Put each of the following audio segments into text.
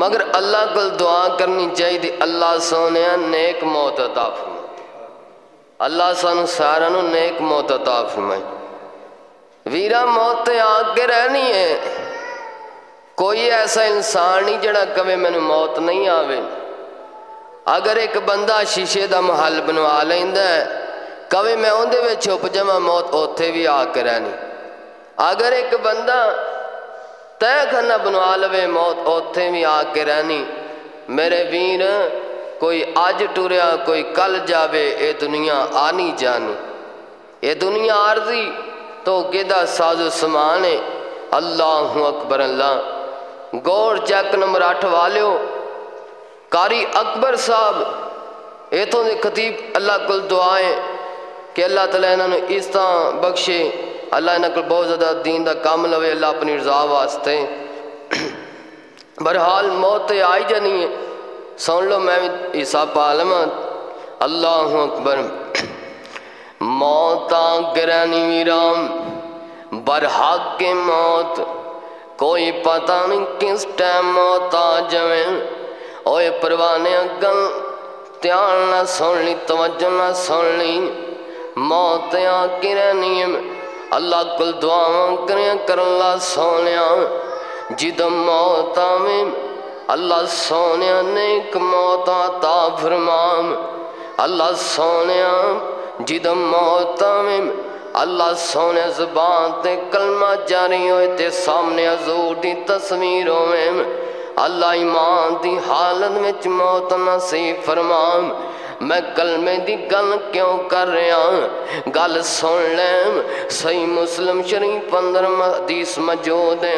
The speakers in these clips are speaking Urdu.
مگر اللہ کو دعا کرنی چاہیے اللہ سونے نیک موت عطا فرمائے، اللہ سانو سارا نو نیک موت عطا فرمائے۔ ویرا موت آ کے رہنی ہے، کوئی ایسا انسان نہیں جڑا کبھی میں موت نہیں آوے۔ اگر ایک بندہ شیشے دا محل بنوا لیندا ہے کبھی میں اندے وچ چھپ جاواں موت اوتھے بھی آ کے رہنی۔ اگر ایک بندہ طے خانہ بنوا لوے موت اوتھے بھی آ کے رہنی۔ میرے ویر کوئی آج ٹوریا کوئی کل جاوے، اے دنیا آنی جانی، اے دنیا عارضی تو کدا ساز و سامان ہے۔ اللہ اکبر اللہ۔ گوڑ چیک نمبر 8 والیو قاری اکبر صاحب ایتھوں دے خطیب اللہ کل دعائیں کہ اللہ تعالیٰ انہوں نے اس طرح بخشے، اللہ انہوں کو بہت زیادہ دین دا کام لوے اللہ اپنی رضا واسطے۔ برحال موت آئی جانی ہے، سن لو میں بھی عیسیٰ پالمت۔ اللہ اکبر۔ موت آگرانی ویرام برحق کے موت، کوئی پتہ نہیں کس ٹائم موت آ جائیں۔ اوے پروانے اگل تیان نہ سن لی، توجہ نہ سن لی، موت آ کے رہنی ہے۔ اللہ کل دعاواں کریں کر اللہ سونیا جدم موت آویں، اللہ سونیا نیک موت عطا فرمام۔ اللہ سونیا جدم موت آویں، اللہ سونے زبان تے کلمہ جاری ہوئے تے سامنے حضور دی تصویر ہوئے۔ اللہ ایمان دی حالت میں موت نصیب فرمام۔ میں کلمے دی گل کیوں کر رہا ہوں؟ گل سن لیں، صحیح مسلم شریف 15 حدیث موجود ہے۔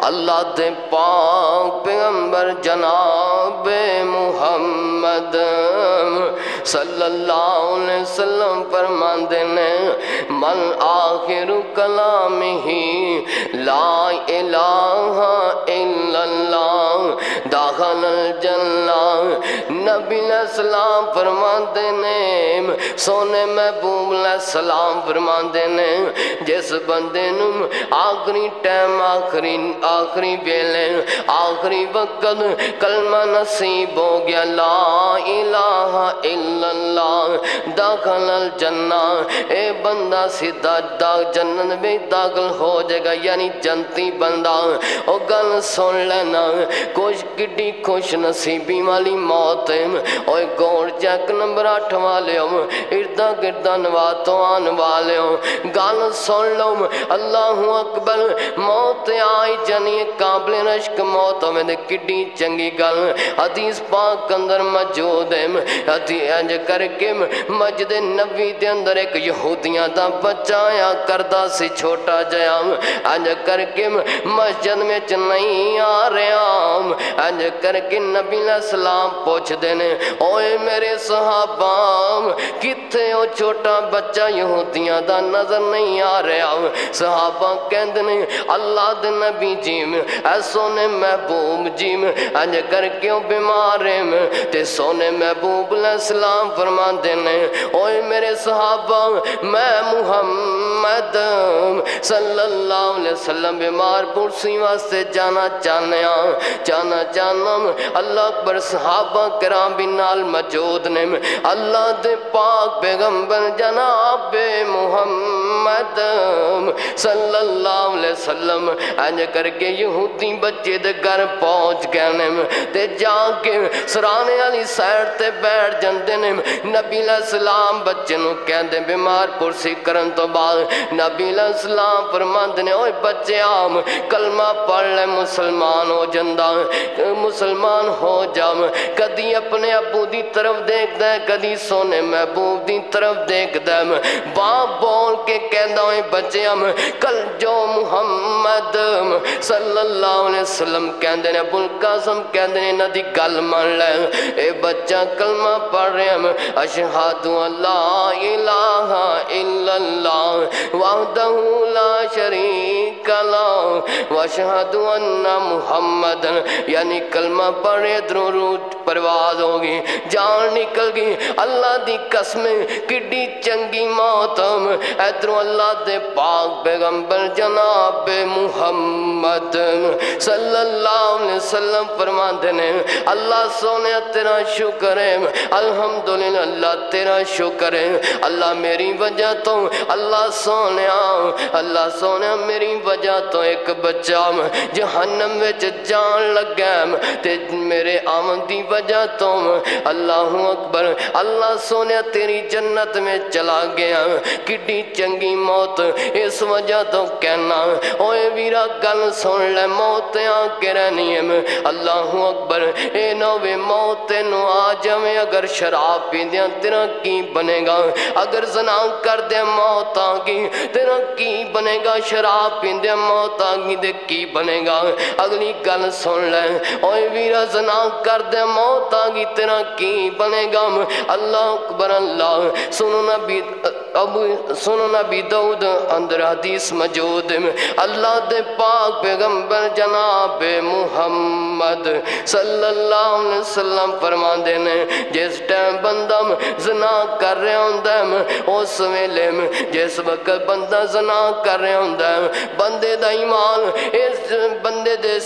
اللہ دے پاک پیغمبر جناب محمد صلی اللہ علیہ وسلم فرماندے نے من آخر کلامہ لا الہ الا اللہ داخل الجنہ۔ نبی علیہ السلام فرماندے نے، سونے محبوب علیہ السلام فرماندے نے، جس بندے نو آخری ٹائم آخری ویلے آخری وقت کلمہ نصیب ہو گیا لا الہ الا اللہ داخل الجنہ، اے بندہ سیدھا جنت میں داخل ہو جائے گا، یعنی جنتی بندہ۔ او گل سن لینا، کچھ کڈی خوش نصیبی والی موت ہے۔ اوے گوڑ چیک نمبر 8 والے ہو، اردہ گردہ نواتوں آن والے ہو، گل سن لو۔ اللہ اکبر۔ موت آئی جانی قابل رشک موت ہوئے دے کڈی چنگی گل حدیث پاک اندر موجود ہے۔ انج کر کے مسجد نبوی دے اندر ایک یہودیاں دا بچہ آیا کردا سی چھوٹا جیا، انج کر کے مسجد میں نہیں آ رہا، انج کر کے نبی علیہ السلام پوچھ دینے اوے میرے صحابہ کتھے او چھوٹا بچہ یہودیاں دا نظر نہیں آ رہا؟ صحابہ کہندے نے اللہ دے نبی جی اے سونے محبوب جی انج کر کیوں بیمار ہیں؟ تے سونے محبوب علیہ السلام فرماندے نے اوے میرے صحابہ میں محمد صلی اللہ علیہ وسلم بیمار پرسی واسطے جانا چاہنا اللہ اکبر۔ صحابہ کرام بھی نال موجود نے، اللہ دے پاک پیغمبر جناب محمد صلی اللہ علیہ وسلم انج کر کے یہودی بچے دے گھر پہنچ گئے نے تے جا کے سرانے والی سائڈ تے بیٹھ جاندے نے۔ نبی علیہ السلام بچے نو کہندے بیمار پرسی کرن تو بعد نبی علیہ السلام فرماندے نے اوے بچے عام کلمہ پڑھ لے مسلمان ہو جندا، مسلمان ہو جا۔ کدی اپنے ابو دی طرف دیکھ دے، کدی سونے محبوب دی طرف دیکھ دے، باپ بول کے کہندا ہوئے بچے ہم کل جو محمد صلی اللہ علیہ وسلم کہندے نے ابو القاسم کہندے نے ندی گل مان لے، اے بچہ کلمہ پڑھ رہے ہم اشہد اللہ الہ الا اللہ وحدہ لا شریک لہ واشہد ان محمد، یعنی کلمہ پڑھے درود پرواز آواز ہوگی جان نکل گئی اللہ دی قسم کڈی چنگی موت ادھروں اللہ دے پاک پیغمبر جناب محمد صلی اللہ علیہ وسلم فرماندے نے اللہ سونے تیرا شکر ہے الحمدللہ اللہ تیرا شکر ہے اللہ میری وجہ تو اللہ سونے میری وجہ تو ایک بچہ جہنم وچ جان لگا تے میرے آمن دی وجہ تو اللہ اکبر اللہ سونے تیری جنت میں چلا گیا کڈی چنگی موت اس وجہ تو کہنا اوے ویرا گل سن لے موت آ کے رہنی ہے اللہ اکبر اے نوے موت نو آ جاویں اگر شراب پیندیاں تیرا کی بنے گا اگر زنا کر دے موت آ گئی تیرا کی بنے گا شراب پیندیاں موت آ گئی دے کی بنے گا اگلی گل سن لے اوے ویرا زنا کر دے موت آ گئی تیرا کی بنے گا اللہ اکبر اللہ سنو نبی داؤد اندر حدیث موجود اللہ دے پاک پیغمبر جناب محمد صلی اللہ علیہ وسلم فرماندے نے جس ٹائم بندہ زنا کر رہا ہوندا اس ویلے جس وقت بندہ زنا کر رہا ہوندا بندے دا ایمان اس بندے دے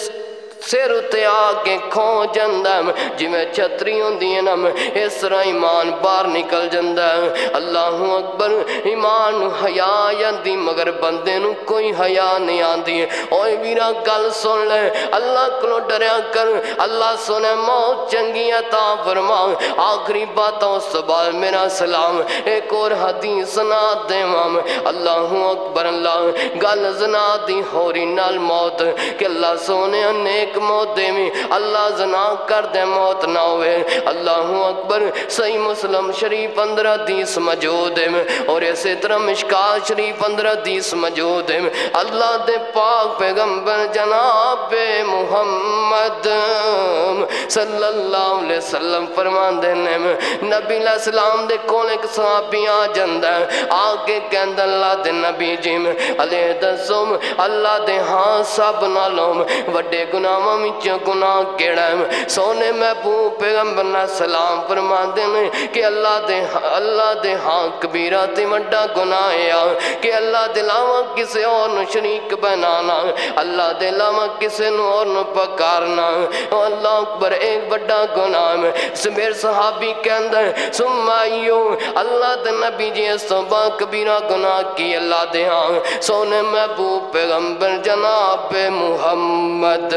سر اتے آگے کھو جندہ جی میں چھتری ہوندی ہے نا اس طرح ایمان باہر نکل جندہ اللہ اکبر ایمان حیاء جاندی مگر بندے نو کوئی حیاء نہیں آندی اوہ ویرا گل سن لے اللہ کو ڈریا کر اللہ سنے موت چنگی عطا فرما آخری باتوں سبال میرا سلام ایک اور حدیث سنا دے مام اللہ اکبر اللہ گل زنا دی ہوری نال موت کہ اللہ سونے نیک موت دے میں اللہ زنا کر دے موت نہ ہوئے اللہ اکبر صحیح مسلم شریف 15 حدیث موجود ہے اور اسی طرح مشکات شریف 15 حدیث موجود ہے اللہ دے پاک پیغمبر جناب محمد صلی اللہ علیہ وسلم فرمان دینے میں نبی علیہ السلام دے کون ایک صحابی آ جندہ آگے کہندہ اللہ دے نبی جی میں علیہ دسوم اللہ دے ہاں سب نالوم وڈے گناہ مچوں گناہ کیڑا سونے محبوب پیغمبر علیہ السلام فرمان دینے کہ اللہ دے ہاں کبیرہ تے وڈا گناہ ہے کہ اللہ دے لاوہ کسے اور نو شریک بنانا اللہ دے لاوہ کسے نو اور نو پکارنا اللہ اکبر ایک بڑا گناہ میں سمیر صحابی کے اندر سمائیو اللہ دے نبی جی صبح کبیرہ گناہ کی اللہ دے ہاں سونے محبوب پیغمبر جناب محمد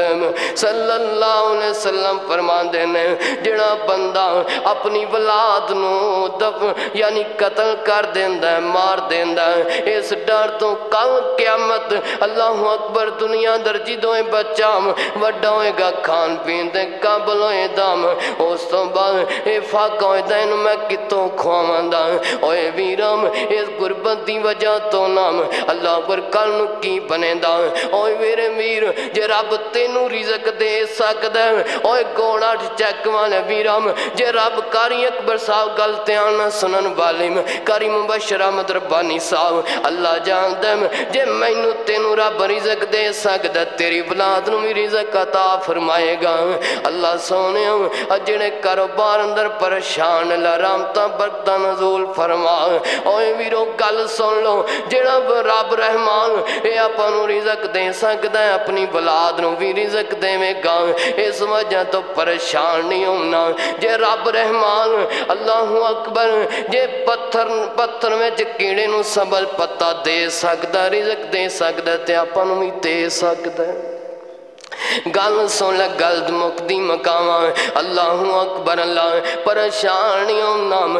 صلی اللہ علیہ وسلم فرمان دینے جڑا بندہ اپنی ولاد نو یعنی قتل کر دیندہ مار دیندہ اس ڈر تو کل قیامت اللہ اکبر دنیا درجی دوئے بچام وڈا ہوئے گا کھان پین دے قابل ہوئے دام اس تو بعد اے فاقہ ہوئے دین میں کتوں کھوامندہ اوے ویرام اس غربت دی وجہ تو نام اللہ پر کل کی بنے دا اوے ویرے ویر جے رب تینو رزق دے سکدہ اوے گوڑا چیک والے ویرام جے رب کاری اکبر صاحب غلطیاں سنن والیم کاری مبشرہ مدربانی صاحب اللہ جان دم جے مینو تینو رب رزق دے سکدہ تیری بلاد نو بھی رزق عطا فرمائے گا اللہ سونے اجڑے کاروبار اندر پریشان لرامتا برکتہ نزول فرما اوے ویرو گل سن لو جڑا رب رحمان اے اپنو رزق دے سکدہ اپنی بلاد نو بھی رزق دے میں گا اس وجہ تو پریشان نہیں ہونا جے رب رحمان اللہ اکبر جے پتھر میں کیڑے نو سبل پتہ دے سکدہ رزق دے سکدہ تے اپنو بھی دے سکدہ گل سن لے گلد مقدی مقامہ اللہ اکبر اللہ پریشانیوں نام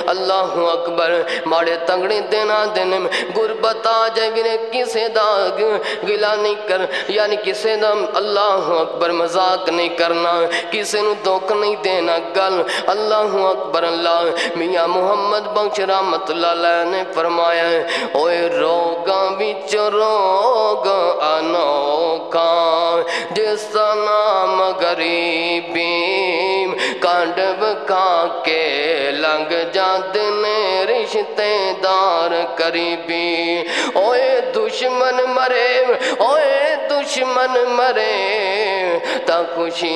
اللہ اکبر ماڑے تنگڑی دینا دینے میں غربت آ جائے گرے کسے دا گلا نہیں کر یعنی کسے دا اللہ اکبر مذاق نہیں کرنا کسے نو دھوکہ نہیں دینا گل اللہ اکبر اللہ میاں محمد بخش رحمت اللہ علیہ نے فرمایا اوے روگاں بچ روگ انوکھا جس کا نام غریبی کانڈ بکا کے لنگ جاتے نے رشتے دار قریبی اوے دشمن مرے تا خوشی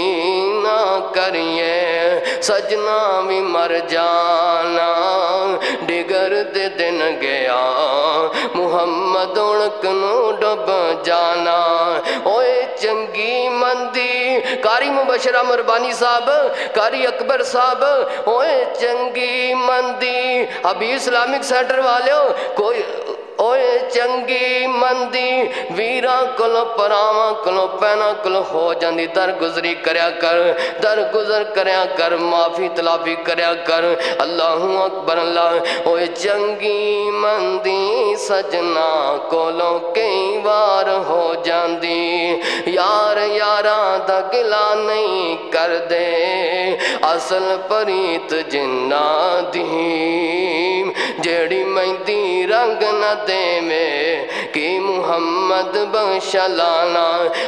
نہ کریے سجنا بھی مر جانا ڈگر دے دن گیا محمد اڑک نو ڈب جانا اوے چنگی مندی قاری مبشر عمر بانی صاحب قاری اکبر صاحب اوے چنگی مندی ابھی اسلامک سینٹر والے ہو کوئی اوے چنگی مندی ویرا کلو پراما کلو پینا کلو ہو جاندی درگزری کریا کر درگزر کریا کر معافی تلافی کریا کر اللہ اکبر اللہ اوے چنگی مندی سجنا کولو کئی وار ہو جاندی یار یاران دا گلا نہیں کر دے اصل پریت جنہ دیم جیڑی مہندی رنگ نہ دے میں کہ محمد بخشلانا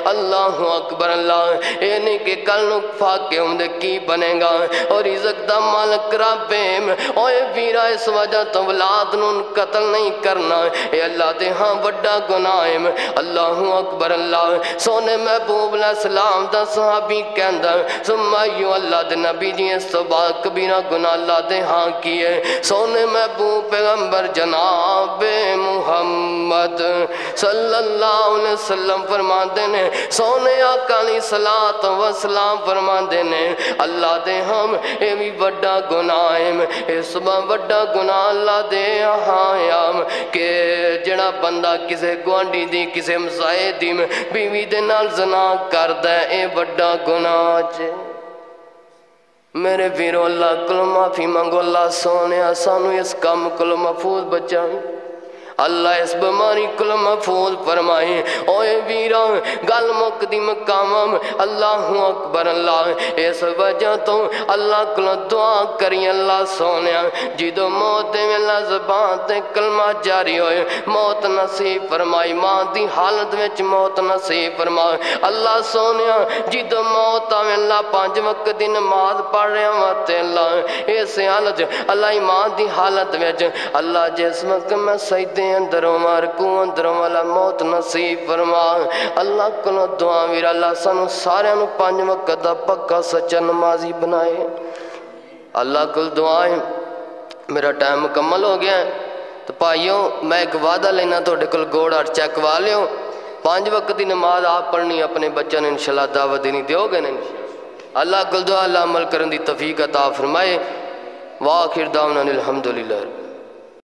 اللہ اکبر اللہ اے نہیں کہ کل نکفا کے ہمیں کی بنے گا اور عزت دا مالک ربیم اوے ویرا اس وجہ تو اولاد نون قتل نہیں کرنا اے اللہ دے ہاں وڈا گناہم اللہ اکبر اللہ سونے محبوب علیہ السلام دا صحابی کہندہ سمائیو اللہ دے نبی جی اس تو بعد کبیرہ گناہ اللہ دے ہاں کیے سونے محبوب پیغمبر جناب محمد صلی اللہ علیہ وسلم فرما دینے سونے آقا علیہ السلام فرما دینے اللہ دے ہم اے بھی وڈا گناہم اس با وڈا گناہ اللہ دے آہایم کہ جڑا بندہ کسے گوانڈی دی کسے مسائے دی بیوی دے نال زنا کر دے اے وڈا گناہ چھے میرے ویرو اللہ کلو معافی مانگو اللہ سونے آسانو اس کام کلو محفوظ بچائیں اللہ اس بیماری کلو محفوظ فرمائیں اوے ویرا گل مقدی مقامم اللہ اکبر اللہ اس وجہ تو اللہ کلو دعا کریں اللہ سونے جیدو موت میں اللہ زبان تے کلمہ جاری ہوئے موت نصیب فرمائی ماں دی حالت وچ موت نصیب فرمائی اللہ سونے جیدو موت میں اللہ 5 وقت دی نماز پڑھ رہے ہیں اللہ اس حالت اللہ ماں دی حالت وچ اللہ جس وقت میں سجدے اندروں رکوع اندروں والا موت نصیب فرما اللہ کلو دعا ویر اللہ سانو سارے 5 وقت دا پکا سچا نمازی بنائے اللہ کل دعائیں میرا ٹائم مکمل ہو گیا ہے تو پائیوں میں ایک وعدہ لینا توڑے کل گوڑ اور چیک والیوں 5 وقت دی نماز آپ پڑھنی اپنے بچوں نے انشاءاللہ دعوت دینی دیو گے نہیں اللہ کل دعا اللہ عمل کرن دی توفیق عطا فرمائے وآخر دعوانا الحمدللہ